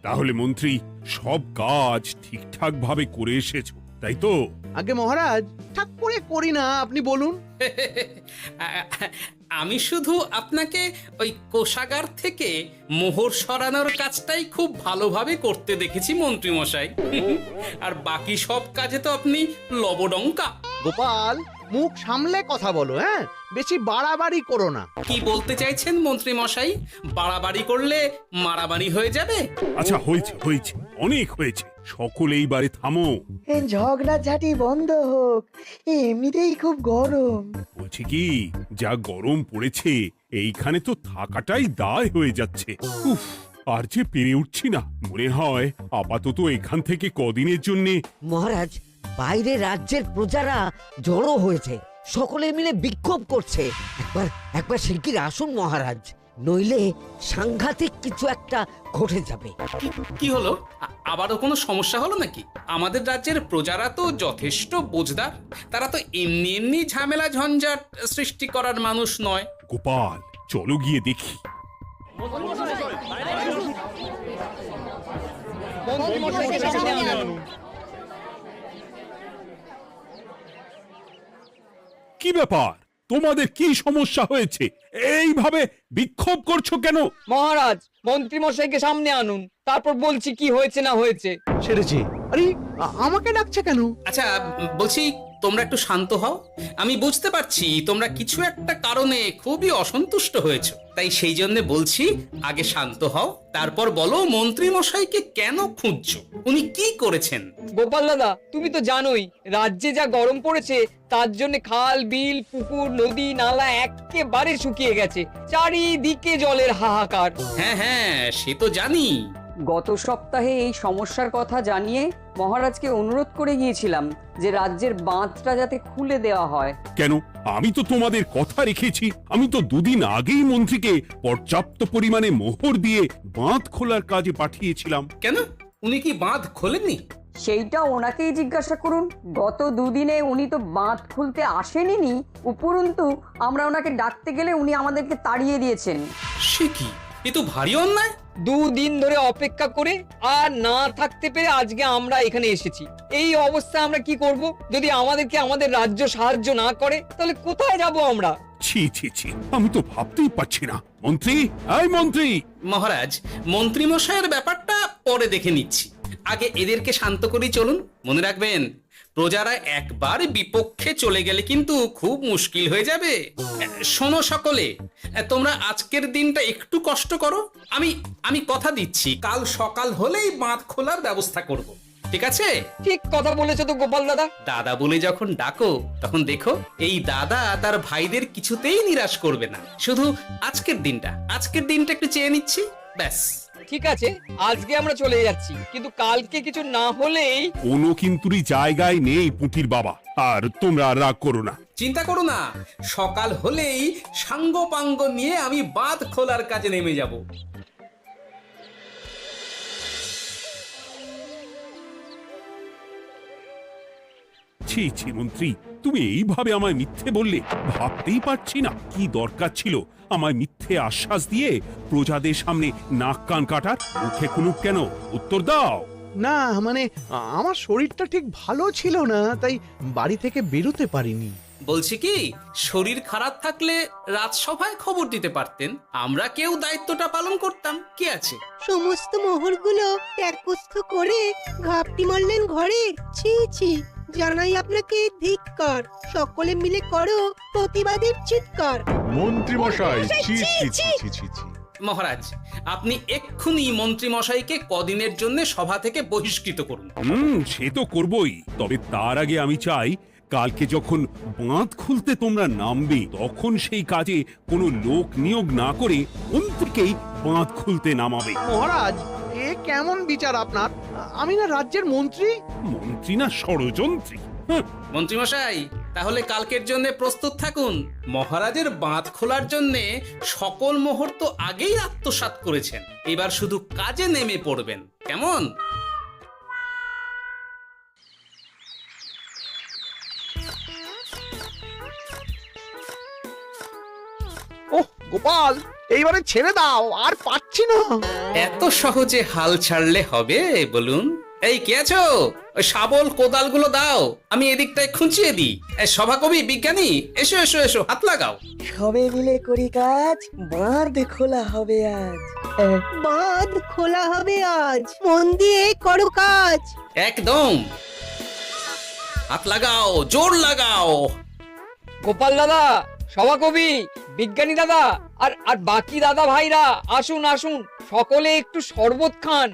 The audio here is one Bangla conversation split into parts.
তাহলে মন্ত্রী সব কাজ ঠিকঠাক ভাবে করে এসেছো, তাই তো? আগে মহারাজ, ঠাক করে করি না, আপনি বলুন। আমি শুধু আপনাকে ওই কোষাগার থেকে মোহর সরানোর কাজটাই খুব ভালোভাবে করতে দেখেছি মন্ত্রী মশাই। আর বাকি সব কাজে তো আপনি লবডঙ্কা। গোপাল, মুখ সামলে কথা বলো, হ্যাঁ? বেশি বাড়াবাড়ি করো না। কি বলতে চাইছেন মন্ত্রী মশাই? বাড়াবাড়ি করলে মারামারি হয়ে যাবে? আচ্ছা, হয়েছে হয়েছে, অনেক হয়েছে, সকলে এইবারে থামো। ঝগড়াঝাটি বন্ধ হোক, এমনিতেই খুব গরম। বলছি কি, যা গরম পড়েছে এইখানে তো থাকাটাই দায় হয়ে যাচ্ছে। উফ, আর যে পেরে উঠছি না। মনে হয় আপাতত এখান থেকে কদিনের জন্য। মহারাজ, বাইরে রাজ্যের প্রজারা জড়ো হয়েছে, সকলে মিলে বিক্ষোভ করছে। একবার একবার শিগগির আসুন মহারাজ, নইলে সাংঘাতিক কিছু একটা ঘটে যাবে। কি হলো? আবারও কোনো সমস্যা হলো নাকি? আমাদের রাজ্যের প্রজারা তো যথেষ্ট বোঝদার, তারা তো এমনি এমনি ঝামেলা ঝঞ্ঝাট সৃষ্টি করার মানুষ নয়। গোপাল, চলো গিয়ে দেখি। কি ব্যাপার, তোমাদের কি সমস্যা হয়েছে? এইভাবে বিক্ষোভ করছো কেন? মহারাজ, মন্ত্রী মশাইকে সামনে আনুন, তারপর বলছি কি হয়েছে না হয়েছে। সেরেছে। আরে, আমাকে ডাকছে কেন? আচ্ছা, বলছি তোমরা একটু শান্ত হও। আমি বুঝতে পারছি তোমরা কিছু একটা কারণে খুবই অসন্তুষ্ট হয়েছো, তাই সেই জন্য বলছি আগে শান্ত হও, তারপর বলো মন্ত্রী মশাইকে কেন খুঁজছো, উনি কি করেছেন? গোপাল দাদা, তুমি তো জানোই রাজ্যে যা গরম পড়েছে, তার জন্য খাল বিল পুকুর নদী নালা একেবারে শুকিয়ে গেছে, চারিদিকে জলের হাহাকার। হ্যাঁ হ্যাঁ, সে তো জানি। গত সপ্তাহে এই সমস্যার কথা জানিয়ে মহারাজকে অনুরোধ করে গিয়েছিলাম যে রাজ্যের বাঁধটা যাতে খুলে দেওয়া হয়। কেন? আমি তো তোমাদের কথা রেখেছি। আমি তো দুদিন আগেই মন্ত্রীকে পর্যাপ্ত পরিমাণে মোহর দিয়ে বাঁধ খোলার কাজে পাঠিয়েছিলাম। কেন, উনি কি বাঁধ খোলেননি? সেইটা ওনাকেই জিজ্ঞাসা করুন। গত দুদিনে উনি তো বাঁধ খুলতে আসেনি, উপরন্তু আমরা ওনাকে ডাকতে গেলে উনি আমাদেরকে তাড়িয়ে দিয়েছেন। সে কি, এ তো ভারী অন্যায়। দুদিন ধরে অপেক্ষা করে আর না থাকতে পেরে আজকে আমরা এখানে এসেছি। এই অবস্থায় আমরা কি করব? যদি আমাদেরকে আমাদের রাজ্য সাহায্য না করে তাহলে কোথায় যাব আমরা? ছি ছি ছি, আমি তো ভাবতেই পারছি না। মন্ত্রী, এই মন্ত্রী! মহারাজ, মন্ত্রী মশাইয়ের ব্যাপারটা পরে দেখে নিচ্ছি, আগে এদেরকে শান্ত করেই চলুন। মনে রাখবেন, প্রজারা একবার বিপক্ষে চলে গেলে কিন্তু খুব মুশকিল হয়ে যাবে। শোনো সকলে, তোমরা আজকের দিনটা একটু কষ্ট করো। আমি কথা দিচ্ছি, কাল সকাল হলেই বাঁধ খোলার ব্যবস্থা করব, ঠিক আছে? ঠিক কথা বলেছো তো গোপাল দাদা। দাদা বলে যখন ডাকো, তখন দেখো এই দাদা তার ভাইদের কিছুতেই নিরাশ করবে না। শুধু আজকের দিনটা একটু চেয়ে নিচ্ছি, ব্যাস। ঠিক আছে, আজকে আমরা চলে যাচ্ছি, কিন্তু কালকে কিছু না হলেই। কোনো কিন্তুরই জায়গায় নেই পুঁটির বাবা। আর তোমরা রাগ করো না। চিন্তা করো না, সকাল হলেই সাঙ্গ পাঙ্গ নিয়ে আমি বাঁধ খোলার কাজে নেমে যাব। ছি ছি মন্ত্রী, তুমি এইভাবে আমায় মিথ্যে বললে। ভাবতেই পারছি না কি দরকার ছিল আমায় মিথ্যে আশ্বাস দিয়ে প্রজাদের সামনে নাক কান কাটার। মুখে কুলুপ কেন? উত্তর দাও। না, মানে আমার শরীরটা ঠিক ভালো ছিল না, তাই বাড়ি থেকে বেরোতে পারিনি। বলছি কি, শরীর খারাপ থাকলে রাজসভায় খবর দিতে পারতেন, আমরা কেউ দায়িত্বটা পালন করতাম, কি আছে? সমস্ত মোহরগুলো একস্থ করে ঘাপটি মারলেন ঘরে। ছি ছি, জানাই আপনাকে ধিক্কার। সকলে মিলে করো প্রতিবাদের চিৎকার। মন্ত্রী মশাই, ছি ছি ছি ছি ছি ছি। মহারাজ, আপনি এক্ষুনি মন্ত্রী মশাইকে কদিনের জন্য সভা থেকে বহিষ্কৃত করুন। সে তো করবই, তবে তার আগে আমি চাই কালকে যখন বাঁধ খুলতে তোমরা নামবে, তখন সেই কাজে কোনো লোক নিয়োগ না করে মন্ত্রীকেই বাঁধ খুলতে নামাবে। মহারাজ, এ কেমন বিচার আপনার? আমি না রাজ্যের মন্ত্রী। মন্ত্রী না ষড়যন্ত্রী। মন্ত্রী মশাই, তাহলে কালকের জন্য প্রস্তুত থাকুন। মহারাজের বাঁধ খোলার জন্য সকল মোহর তো আগেই আত্মসাৎ করেছেন, এবার শুধু কাজে নেমে পড়বেন, কেমন? ওহ গোপাল, এইবারে ছেড়ে দাও, আর পাচ্ছি না। এত সহজে হাল ছাড়লে হবে বলুন? এই কে আছো? ওই শাবল কোদালগুলো দাও, আমি এদিকটায় খুঁচিয়ে দিই। সভাকবি, বিজ্ঞানী, এসো এসো এসো, হাত লাগাও। সবে মিলে করি কাজ, বাঁধ খোলা হবে আজ। বাঁধ খোলা হবে আজ, মন দিয়ে করো কাজ। একদম, হাত লাগাও, জোর লাগাও। গোপাল দাদা, সভাকবি, বিজ্ঞানী দাদা আর আর বাকি দাদা ভাইরা আসুন আসুন, সকলে একটু শরবত খান।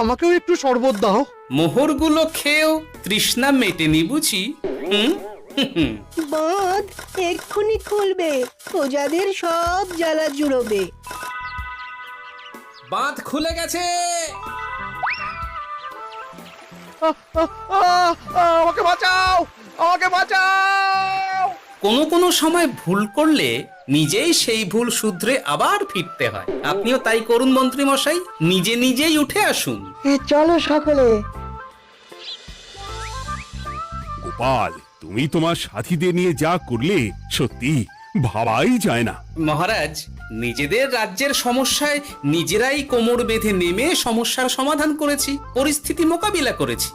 আমাকেও একটু শরবত দাও। মোহরগুলো খেয়েও তৃষ্ণা মেটেনি বুঝি? হুম হুম। বাঁধ এক্ষুনি খুলবে, প্রজাদের সব জ্বালা জুড়োবে। বাঁধ খুলে গেছে। আমাকে বাঁচাও, আমাকে বাঁচাও। কোনো সময় ভুল করলে নিজেই সেই ভুল শুধরে আবার ফিরতে হয়। আপনিও তাই করুন মন্ত্রী মশাই, নিজে নিজেই উঠে আসুন। চলো সকলে। গোপাল, তুমি তোমার সাথীদের নিয়ে যা করলে সত্যি ভাবাই যায় না। মহারাজ, নিজেদের রাজ্যের সমস্যায় নিজেরাই কোমর বেঁধে নেমে সমস্যার সমাধান করেছি, পরিস্থিতি মোকাবিলা করেছি।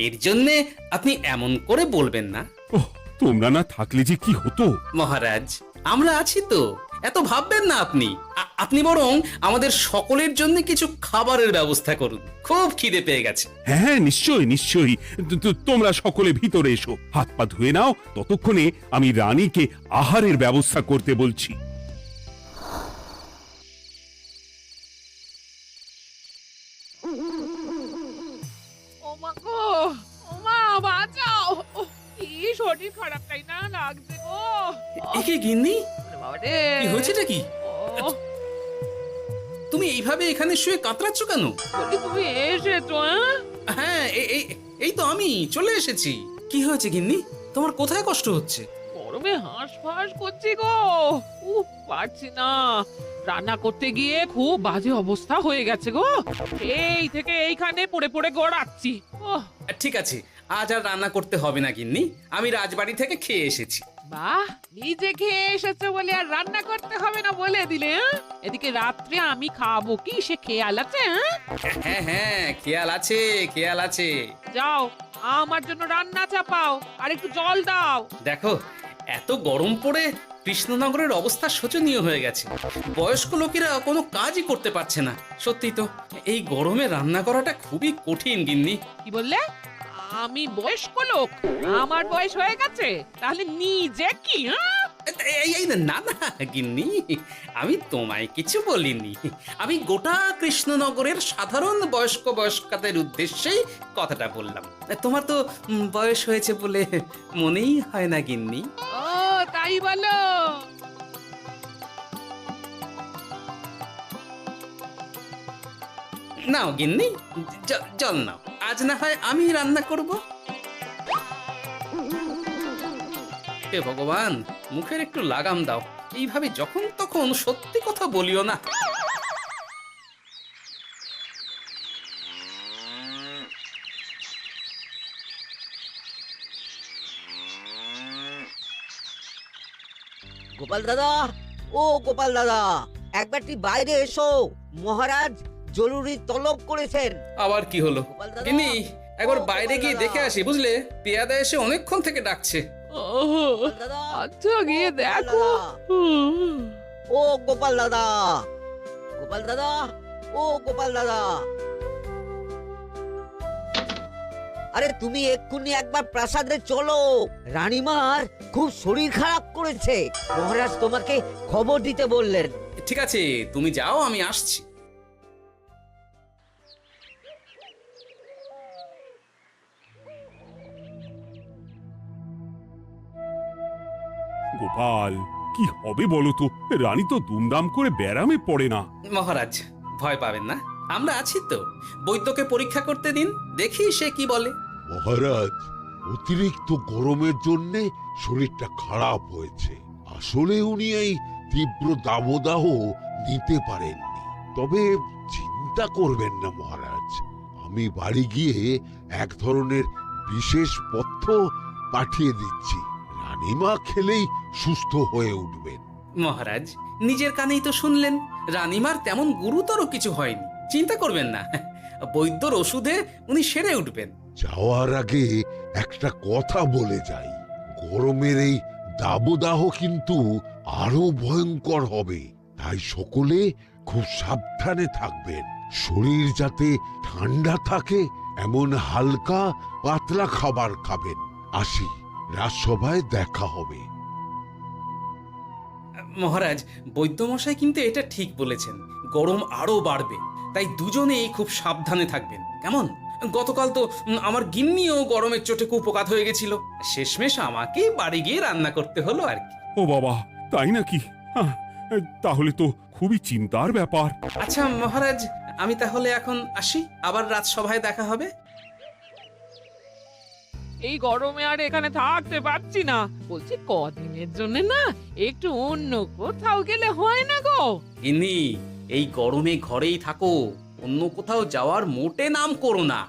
এর জন্যে আপনি এমন করে বলবেন না। ওহ, তোমরা না থাকলে যে কি হতো। মহারাজ, আমরা আছি তো, এত ভাববেন না আপনি। আপনি বরং আমাদের সকলের জন্য কিছু খাবারের ব্যবস্থা করুন, খুব খিদে পেয়ে গেছে। হ্যাঁ, নিশ্চয়ই নিশ্চয়ই। তোমরা সকলে ভিতরে এসো, হাত পা ধুয়ে নাও। ততক্ষণে আমি রানীকে আহারের ব্যবস্থা করতে বলছি। ওমা গো, ওমা বাঁচাও, কি শরীর খারাপটাই না লাগছে গো। একে গিন্নি, বাবারে, কি হয়েছেটা কি? ও, তুমি এইভাবে এখানে শুয়ে কাতরাচ্ছ কেন? বলি তুমি এসেছো? হ্যাঁ, এই তো আমি চলে এসেছি। কি হয়েছে গিন্নি? তোমার কোথায় কষ্ট হচ্ছে? গরমে হাঁসফাঁস করছি গো, পারছি না। রান্না করতে গিয়ে খুব বাজে অবস্থা হয়ে গেছে গো, এই থেকে এইখানে পড়ে পড়ে গড়াচ্ছি। ঠিক আছে, আজ আর রান্না করতে হবে না গিন্নি, আমি রাজবাড়ি থেকে খেয়ে এসেছি। বাহ, নিজে খেয়ে এসেছো বলে আর রান্না করতে হবে না বলে দিলে? এদিকে রাত্রে আমি খাবো কি, সে খেয়াল আছে? হ্যাঁ হ্যাঁ, খেয়াল আছে, খেয়াল আছে। যাও, আমার জন্য রান্না চাপাও আর একটু জল দাও। দেখো, এত গরম পড়ে কৃষ্ণনগরের অবস্থা শোচনীয় হয়ে গেছে। বয়স্ক লোকেরা কোনো কাজই করতে পারছে না। সত্যি তো, এই গরমে রান্না করাটা খুবই কঠিন গিন্নি। কি বললে? আমি বয়স্ক লোক? আমার বয়স হয়ে গেছে, তাহলে নিজে কি? না না গিন্নি, আমি তোমায় কিছু বলিনি। আমি গোটা কৃষ্ণনগরের সাধারণ বয়স্কাদের উদ্দেশ্যেই কথাটা বললাম। তোমার তো বয়স হয়েছে বলে মনেই হয় না গিন্নি। ও তাই বলো? নাও গিন্নি, জল নাও। আজ না হয় আমি রান্না করব। হে ভগবান, মুখের একটু লাগাম দাও। এইভাবে যখন তখন সত্যি কথা বলিও না। গোপাল দাদা, ও গোপাল দাদা, একবারটি বাইরে এসো, মহারাজ জরুরি তলব করেছেন। আবার কি হলো? গোপাল দাদা, গিন্নি, একবার ও বাইরে গোপাল গিয়ে দাদা। দেখে আসি, বুঝলে? পেয়াদা এসে অনেকক্ষণ থেকে ডাকছে। গোপাল দাদা, আচ্ছা, গিয়ে গোপাল দেখো। দাদা, ও গোপাল দাদা, গোপাল দাদা, ও গোপাল দাদা, আরে তুমি এক্ষুনি একবার প্রাসাদে চলো, রানীমার খুব শরীর খারাপ করেছে, মহারাজ তোমাকে খবর দিতে বললেন। ঠিক আছে, তুমি যাও, আমি আসছি। গোপাল, কি হবে বলো তো? রানী তো দুমদাম করে ব্যারামে পড়ে না। মহারাজ, ভয় পাবেন না, আমরা আছি তো। বৈদ্যকে পরীক্ষা করতে দিন, দেখি সে কি বলে। মহারাজ, অতিরিক্ত গরমের জন্য শরীরটা খারাপ হয়েছে। আসলে উনি এই তীব্র দাবদাহ নিতে পারেননি। তবে চিন্তা করবেন না মহারাজ, আমি বাড়ি গিয়ে এক ধরনের বিশেষ পথ্য পাঠিয়ে দিচ্ছি। রানীমা খেলেই সুস্থ হয়ে উঠবেন। মহারাজ, নিজের কানেই তো শুনলেন রানীমার তেমন গুরুতর কিছু হয়নি, চিন্তা করবেন না। বৈদ্যর ওষুধে উনি সেরে উঠবেন। যাওয়ার আগে একটা কথা বলে যাই, গরমের এই দাবদাহ কিন্তু আরো ভয়ঙ্কর হবে, তাই সকলে খুব সাবধানে থাকবেন। শরীর যাতে ঠান্ডা থাকে এমন হালকা পাতলা খাবার খাবেন। আসি, রাজসভায় দেখা হবে। মহারাজ, বৈদ্যমশাই কিন্তু এটা ঠিক বলেছেন, গরম আরো বাড়বে, তাই দুজনেই খুব সাবধানে থাকবেন, কেমন? গতকাল তো আমার গিন্নিও গরমের চোটে কুপকাত হয়ে গেছিল, শেষমেশ আমাকে বাড়ি গিয়ে রান্না করতে হলো আর কি। ও বাবা, তাই নাকি? তাহলে তো খুবই চিন্তার ব্যাপার। আচ্ছা মহারাজ, আমি তাহলে এখন আসি, আবার রাজসভায় দেখা হবে। এই গরমে আর এখানে থাকতে পারছি না, বলছি কদিনের জন্য না একটু অন্য কোথাও গেলে হয় না গো? গিন্নি, এই গরমে ঘরেই থাকো, অন্য কোথাও যাওয়ার মোটে নাম করো না।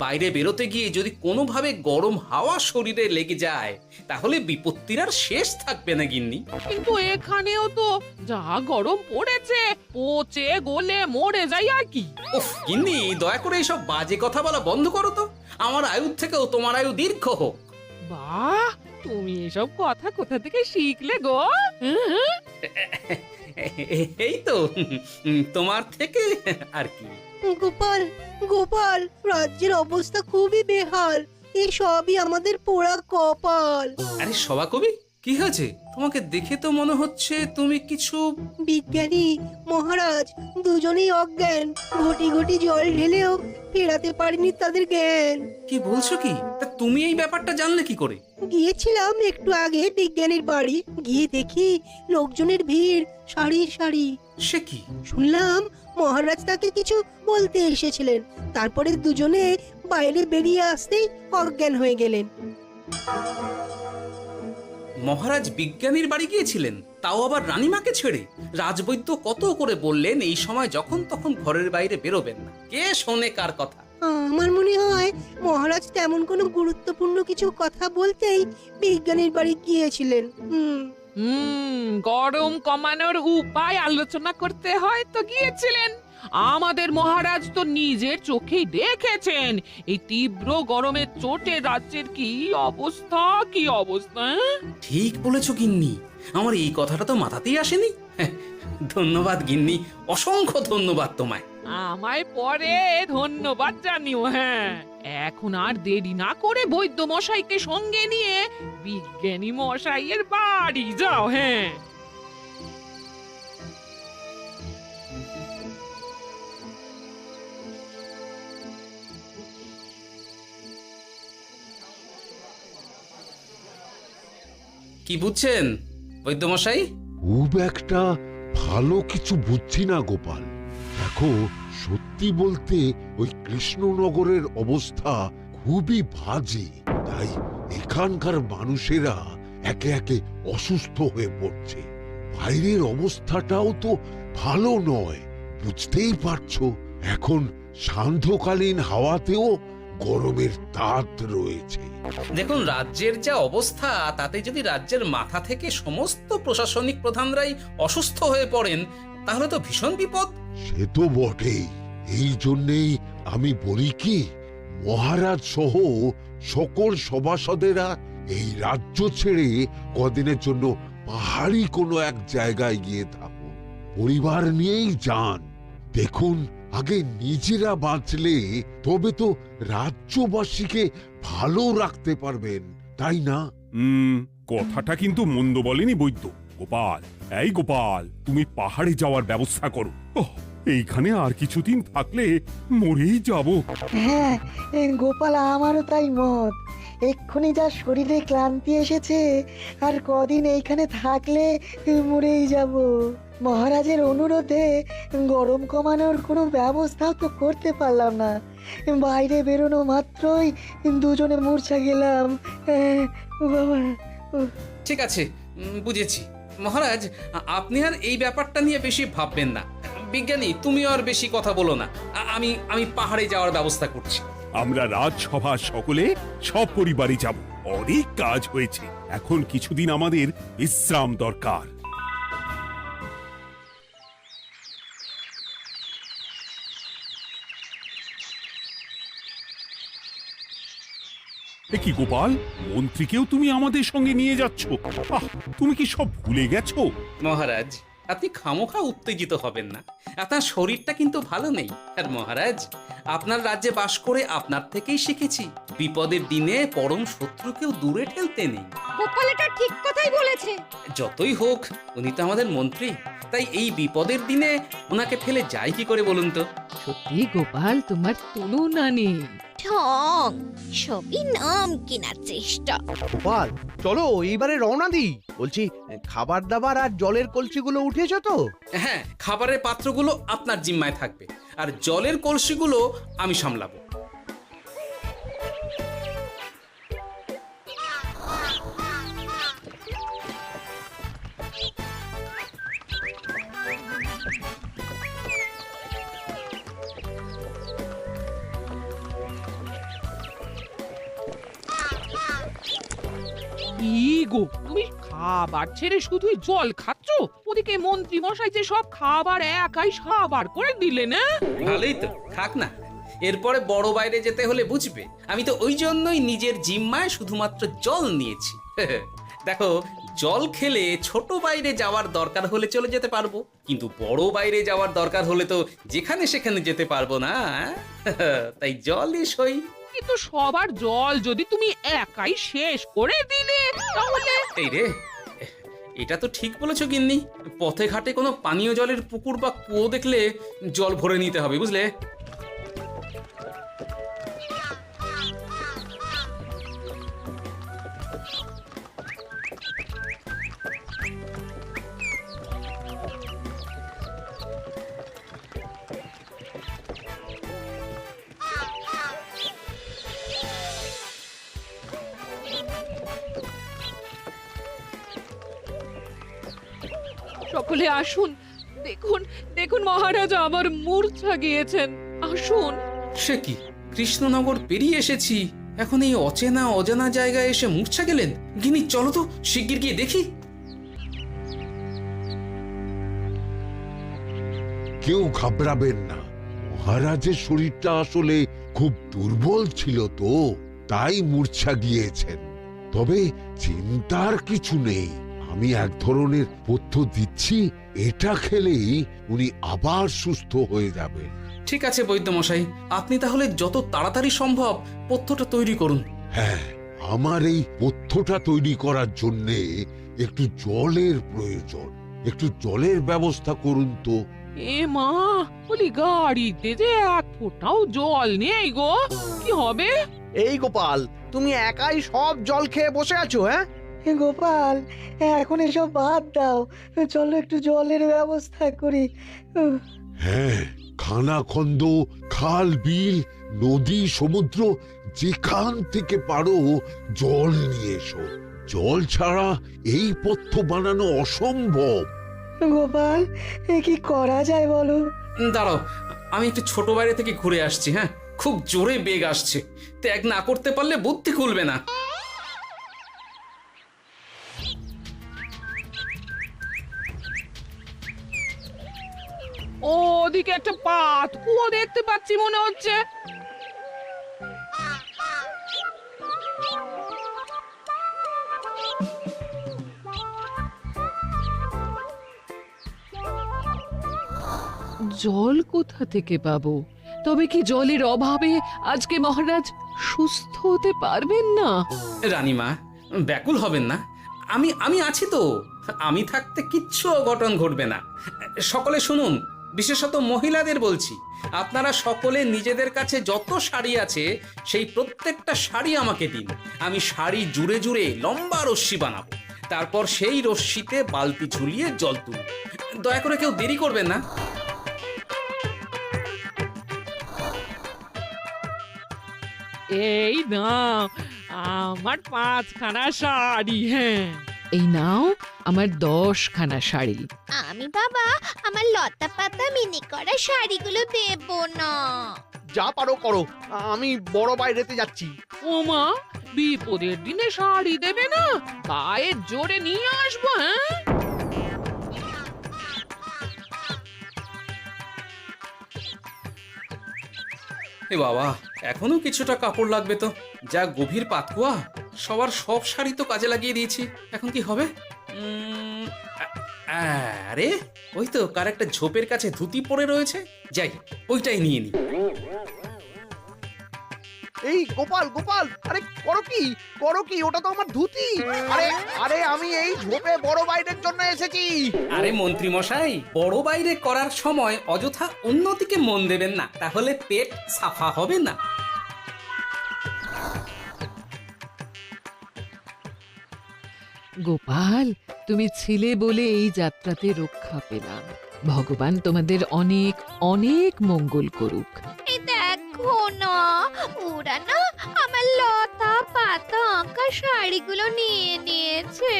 বাইরে বেরোতে গিয়ে যদি কোনোভাবে গরম হাওয়া শরীরে লেগে যায় তাহলে বিপত্তির আর শেষ থাকবে না গিন্নি। কিন্তু এখানেও তো যা গরম পড়েছে, পচে গলে মরে যাই আর কি। উফ গিন্নি, দয়া করে এইসব বাজে কথা বলা বন্ধ করো তো, আমার আয়ুর থেকেও তোমার আয়ু দীর্ঘ হোক। বাহ, তুমি এসব কথা কোথা থেকে শিখলে গো? হুম? এই তো তোমার থেকে আর কি। গোপাল, গোপাল, রাজ্যের অবস্থা খুবই বেহাল। এই সবই আমাদের পোড়া কপাল। আরে সভাকবি, কি হয়েছে? তোমাকে দেখে তো মনে হচ্ছে তুমি কিছু... বিজ্ঞানী মহারাজ দুজনেই অজ্ঞান, ঘটি ঘটি জল ঢেলেও ফেরাতে পারেনি তাদের জ্ঞান। কি বলছো কি? তা তুমি এই ব্যাপারটা জানলে কি করে? গিয়েছিলাম একটু আগে বিজ্ঞানীর বাড়ি, গিয়ে দেখি লোকজনের ভিড় সারি সারি। সে কি? শুনলাম মহারাজ তাকে কিছু বলতে এসেছিলেন, তারপরে দুজনে বাইরে বেরিয়ে আসতেই অজ্ঞান হয়ে গেলেন। মহারাজ বিজ্ঞানীর বাড়ি গিয়েছিলেন, তাও আবার রানীমাকে ছেড়ে? রাজবৈদ্য কত করে বললেন এই সময় যখন তখন ঘরের বাইরে বেরোবেন না, কে শোনে কার কথা? আমার মনে হয় মহারাজ তেমন কোনো গুরুত্বপূর্ণ কিছু কথা বলতেই বিজ্ঞানীর বাড়ি গিয়েছিলেন। গরম কমানোর উপায় আলোচনা করতে হয় তো গিয়েছিলেন। আমাদের মহারাজ তো নিজের চোখেই দেখেছেন এই তীব্র গরমের চোটে রাজ্যের কি অবস্থা, কি অবস্থা। ঠিক বলেছো গিন্নি, আমার এই কথাটা তো মাথাতেই আসেনি। ধন্যবাদ গিন্নি, অসংখ্য ধন্যবাদ তোমায়। আমায় পরে ধন্যবাদ জানিও। হ্যাঁ, এখন আর দেরি না করে বৈদ্য মশাইকে সঙ্গে নিয়ে বিজ্ঞানী মশাইয়ের বাড়ি যাও। হ্যাঁ, কি বুঝছেন বৈদ্যমশাই? খুব একটা ভালো কিছু বুঝছি না গোপাল। দেখো, সত্যি বলতে ওই কৃষ্ণনগরের অবস্থা খুবই বাজে, তাই এখানকার মানুষেরা একে একে অসুস্থ হয়ে পড়ছে। বাইরের অবস্থাটাও তো ভালো নয়, বুঝতেই পারছো। এখন সান্ধ্যকালীন হাওয়াতেও গরমের তাত রয়েছে। দেখুন, রাজ্যের যা অবস্থা তাতে যদি রাজ্যের মাথা থেকে সমস্ত প্রশাসনিক প্রধানরাই অসুস্থ হয়ে পড়েন তাহলে তো ভীষণ বিপদ। সে তো বটেই, এই জন্যেই আমি বলি কি, মহারাজ সহ সকল সভাসদেরা এই রাজ্য ছেড়ে কদিনের জন্য পাহাড়ি কোনো এক জায়গায় গিয়ে থাকুন, পরিবার নিয়েই যান। দেখুন, আগে নিজেরা বাঁচলে তবে তো রাজ্যবাসীকে ভালো রাখতে পারবেন, তাই না? কথাটা কিন্তু মন্দ বলেনি বৈদ্য। গোপাল, এই গোপাল, তুমি পাহাড়ে যাওয়ার ব্যবস্থা করো। এইখানে আর কিছুদিন থাকলে মরেই যাব। হ্যাঁ গোপাল, আমারও তাই মত। এক্ষুনি যা শরীরে ক্লান্তি এসেছে, আর কদিন এইখানে থাকলে মরেই যাব। মহারাজের অনুরোধে গরম কমানোর কোনো ব্যবস্থাও তো করতে পারলাম না, বাইরে বেরোনো মাত্রই দুজনে মূর্ছা গেলাম। বাবা, ঠিক আছে, বুঝেছি। মহারাজ, আপনি আর এই ব্যাপারটা নিয়ে বেশি ভাববেন না। বিজ্ঞানী, তুমিও আর বেশি কথা বলো না। আমি পাহাড়ে যাওয়ার ব্যবস্থা করছি। আমরা রাজসভা সকলে সব পরিবারই যাব। অনেক কাজ হয়েছে, এখন কিছুদিন আমাদের বিশ্রাম দরকার। এ কি গোপাল, মন্ত্রীকেও তুমি আমাদের সঙ্গে নিয়ে যাচ্ছ? আহ, তুমি কি সব ভুলে গেছো? মহারাজ, আপনি খামোখা উত্তেজিত হবেন না। আপনার শরীরটা কিন্তু ভালো নেই। আর মহারাজ, আপনার রাজ্যে বাস করে আপনার থেকেই শিখেছি বিপদের দিনে পরম শত্রুকেও দূরে ঠেলতে নেই। গোপাল এটা ঠিক কথাই বলেছে। যতই হোক, উনি তো আমাদের মন্ত্রী, তাই এই বিপদের দিনে ওনাকে ফেলে যাই কি করে বলুন তো? সত্যি গোপাল, তোমার তুলনা নেই। ঠং, সবই নাম কেনার চেষ্টা। গোপাল, চলো এইবারে রওনা দিই। বলছি, খাবার দাবার আর জলের কলসিগুলো উঠেছো তো? হ্যাঁ, খাবারের পাত্রগুলো আপনার জিম্মায় থাকবে, আর জলের কলসিগুলো আমি সামলাবো। কি গো, তুমি খাবার ছেড়ে শুধুই জল খাচ্ছ? ওদিকে মন্ত্রী মশাই যে সব খাবার একাই সাবার করে দিলে না? ভালোই তো, থাক না। এরপরে বড় বাইরে যেতে হলে বুঝবে, আমি তো ওই জন্যই নিজের জিম্মায় শুধুমাত্র জল নিয়েছি। দেখো, জল খেলে ছোট বাইরে যাওয়ার দরকার হলে চলে যেতে পারবো, কিন্তু বড় বাইরে যাওয়ার দরকার হলে তো যেখানে সেখানে যেতে পারবো না। তাই জলই সই। কিন্তু সবার জল যদি তুমি একাই শেষ করে দিলে তাহলে? এই রে, এটা তো ঠিক বলেছো গিন্নি। পথে ঘাটে কোনো পানীয় জলের পুকুর বা কুয়ো দেখলে জল ভরে নিতে হবে, বুঝলে? সকলে আসুন, দেখুন দেখুন মহারাজ আমার মূর্ছা গিয়েছেন। আসুন। সে কি, কৃষ্ণনগর পেরিয়ে এসেছি, এখন এই অচেনা অজানা জায়গায় এসে মূর্ছা গেলেন? গিনি, চলো তো শিগগির গিয়ে দেখি। কেউ ঘাবড়াবেন না, মহারাজের শরীরটা আসলে খুব দুর্বল ছিল তো, তাই মূর্ছা গিয়েছেন। তবে চিন্তার কিছু নেই, আমি এক ধরনের পথ্য দিচ্ছি, এটা খেলেই উনি আবার সুস্থ হয়ে যাবেন। ঠিক আছে বৈদ্যমশাই, আপনি তাহলে যত তাড়াতাড়ি সম্ভব পথ্যটা তৈরি করুন। হ্যাঁ, আমার এই পথ্যটা তৈরি করার জন্যে একটু জলের প্রয়োজন। একটু জলের ব্যবস্থা করুন তো। এ মা, বলি গাড়িতে যে এক ফোঁটাও জল নেই গো, কি হবে? এই গোপাল, তুমি একাই সব জল খেয়ে বসে আছো? হ্যাঁ গোপাল, এখন এসব বাদ দাও, চলো একটু জলের ব্যবস্থা করি। হ্যাঁ, খানাখন্দ, খাল, বিল, নদী, সমুদ্র, যেখান থেকে পারো জল নিয়ে এসো। জল ছাড়া এই পথ্য বানানো অসম্ভব। গোপাল, এ কি করা যায় বলো? দাঁড়াও, আমি একটু ছোট বাইরে থেকে ঘুরে আসছি। হ্যাঁ, খুব জোরে বেগ আসছে, ত্যাগ না করতে পারলে বুদ্ধি খুলবে না। ওদিকে একটা পাত কুয়ো দেখতে পাচ্ছি মনে হচ্ছে। জল কোথা থেকে পাবো? তবে কি জলের অভাবে আজকে মহারাজ সুস্থ হতে পারবেন না? রানীমা, ব্যাকুল হবেন না, আমি আছি তো। আমি থাকতে কিচ্ছু অঘটন ঘটবে না। সকলে শুনুন, বিশেষত মহিলাদের বলছি, আপনারা সকলে নিজেদের কাছে যত শাড়ি আছে সেই প্রত্যেকটা শাড়ি আমাকে দিন। আমি শাড়ি জুড়ে জুড়ে লম্বা রশ্মি বানাবো, তারপর সেই রশ্মিতে বালতি ঝুলিয়ে জল তুলব। দয়া করে কেউ দেরি করবেন না। এই নাও আমার 5খানা শাড়ি। হ্যাঁ, এই নাও আমার 10খানা শাড়ি। আমি বাবা আমার লতা পাতা মিনি করা শাড়িগুলো দেব না। যা পারো করো, আমি বড় বাইরেতে যাচ্ছি। ওমা, বিপদের দিনে শাড়ি দেবে না? গায়ের জোরে নিয়ে আসবো। হ্যাঁ, এ বাবা, এখনো কিছুটা কাপড় লাগবে তো। যা গভীর পাতকুয়া, সবার সব শাড়ি তো কাজে লাগিয়ে দিয়েছি, এখন কি হবে? আরে ওই তো কার একটা ঝোপের কাছে ধুতি পড়ে রয়েছে, যাই ওইটাই নিয়ে নি। এই গোপাল গোপাল, আরে করো কি, ওটা তো আমার ধুতি। আরে আরে আমি এই ঝোপে বড় বাইরের জন্য এসেছি। আরে মন্ত্রী মশাই, বড় বাইরে করার সময় অযথা অন্যদিকে মন দেবেন না, তাহলে পেট সাফা হবে না। গোপাল, তুমি ছিলে বলে এই যাত্রাতে রক্ষা পেলাম। ভগবান তোমাদের অনেক অনেক মঙ্গল করুক। এই দেখো না, ওরা না আমার লতা পাতা আঁকা শাড়িগুলো নিয়ে নিয়েছে।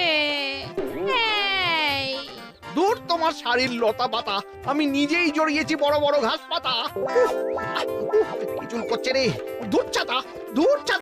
এই, দূর তোমার শাড়ির লতা পাতা, আমি নিজেই জড়িয়েছি বড় বড় ঘাস পাতা। চুল করছে রে, দূর ছাতা, দূর ছাতা।